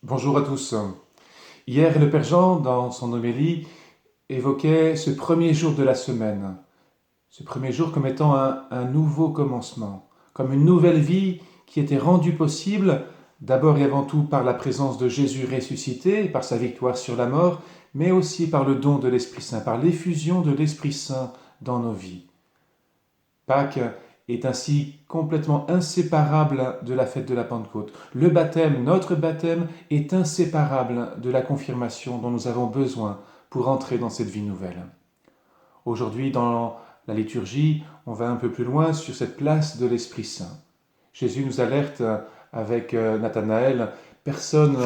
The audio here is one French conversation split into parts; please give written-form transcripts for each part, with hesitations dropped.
Bonjour à tous. Hier, le Père Jean, dans son homélie, évoquait ce premier jour de la semaine, ce premier jour comme étant un nouveau commencement, comme une nouvelle vie qui était rendue possible d'abord et avant tout par la présence de Jésus ressuscité, par sa victoire sur la mort, mais aussi par le don de l'Esprit Saint, par l'effusion de l'Esprit Saint dans nos vies. Pâques est ainsi complètement inséparable de la fête de la Pentecôte. Le baptême, notre baptême, est inséparable de la confirmation dont nous avons besoin pour entrer dans cette vie nouvelle. Aujourd'hui, dans la liturgie, on va un peu plus loin sur cette place de l'Esprit Saint. Jésus nous alerte avec Nathanaël, personne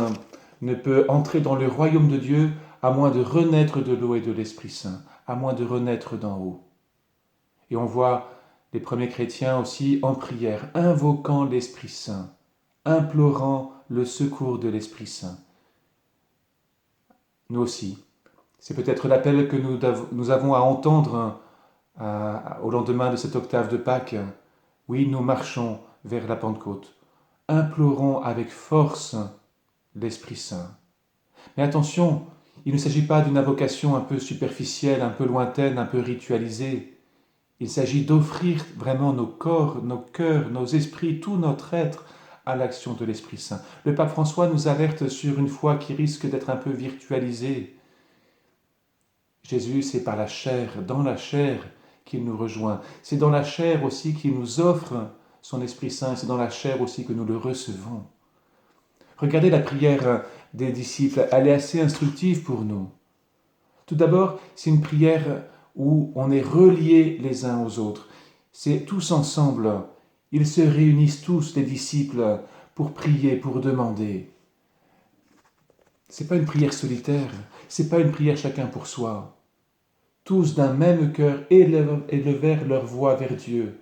ne peut entrer dans le royaume de Dieu à moins de renaître de l'eau et de l'Esprit Saint, à moins de renaître d'en haut. Et on voit les premiers chrétiens aussi en prière, invoquant l'Esprit Saint, implorant le secours de l'Esprit Saint. Nous aussi, c'est peut-être l'appel que nous avons à entendre au lendemain de cette octave de Pâques. Oui, nous marchons vers la Pentecôte. Implorons avec force l'Esprit Saint. Mais attention, il ne s'agit pas d'une invocation un peu superficielle, un peu lointaine, un peu ritualisée. Il s'agit d'offrir vraiment nos corps, nos cœurs, nos esprits, tout notre être à l'action de l'Esprit Saint. Le pape François nous alerte sur une foi qui risque d'être un peu virtualisée. Jésus, c'est par la chair, dans la chair, qu'il nous rejoint. C'est dans la chair aussi qu'il nous offre son Esprit Saint. C'est dans la chair aussi que nous le recevons. Regardez la prière des disciples. Elle est assez instructive pour nous. Tout d'abord, c'est une prière où on est reliés les uns aux autres. C'est tous ensemble. Ils se réunissent tous, les disciples, pour prier, pour demander. C'est pas une prière solitaire, c'est pas une prière chacun pour soi. Tous d'un même cœur élevèrent leur voix vers Dieu.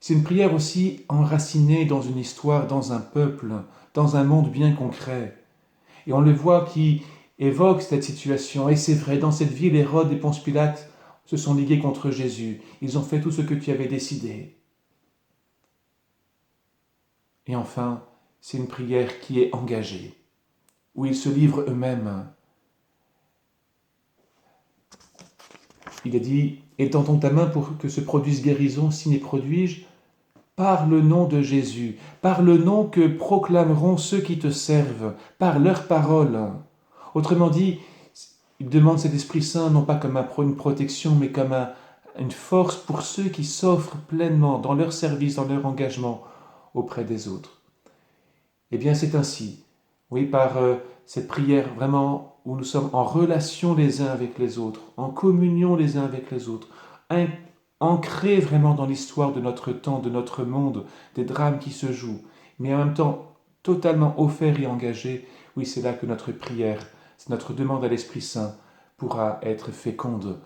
C'est une prière aussi enracinée dans une histoire, dans un peuple, dans un monde bien concret. Et on le voit qui évoque cette situation. Et c'est vrai, dans cette ville, Hérode et Ponce Pilate se sont ligués contre Jésus. Ils ont fait tout ce que tu avais décidé. Et enfin, c'est une prière qui est engagée, où ils se livrent eux-mêmes. Il a dit, étends ta main pour que se produise guérison, signe et prodige, par le nom de Jésus, par le nom que proclameront ceux qui te servent, par leurs paroles. Autrement dit, il demande cet Esprit Saint non pas comme une protection, mais comme une force pour ceux qui s'offrent pleinement dans leur service, dans leur engagement auprès des autres. Eh bien, c'est ainsi, oui, par cette prière vraiment où nous sommes en relation les uns avec les autres, en communion les uns avec les autres, ancrés vraiment dans l'histoire de notre temps, de notre monde, des drames qui se jouent, mais en même temps totalement offerts et engagés. Oui, c'est là que notre prière, c'est notre demande à l'Esprit Saint pourra être féconde.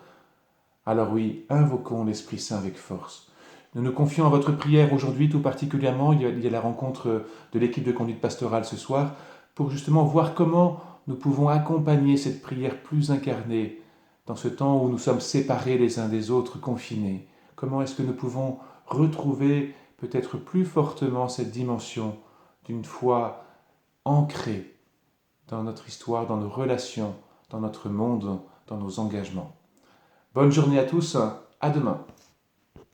Alors oui, invoquons l'Esprit Saint avec force. Nous nous confions à votre prière aujourd'hui tout particulièrement. Il y a la rencontre de l'équipe de conduite pastorale ce soir pour justement voir comment nous pouvons accompagner cette prière plus incarnée dans ce temps où nous sommes séparés les uns des autres, confinés. Comment est-ce que nous pouvons retrouver peut-être plus fortement cette dimension d'une foi ancrée dans notre histoire, dans nos relations, dans notre monde, dans nos engagements. Bonne journée à tous, à demain.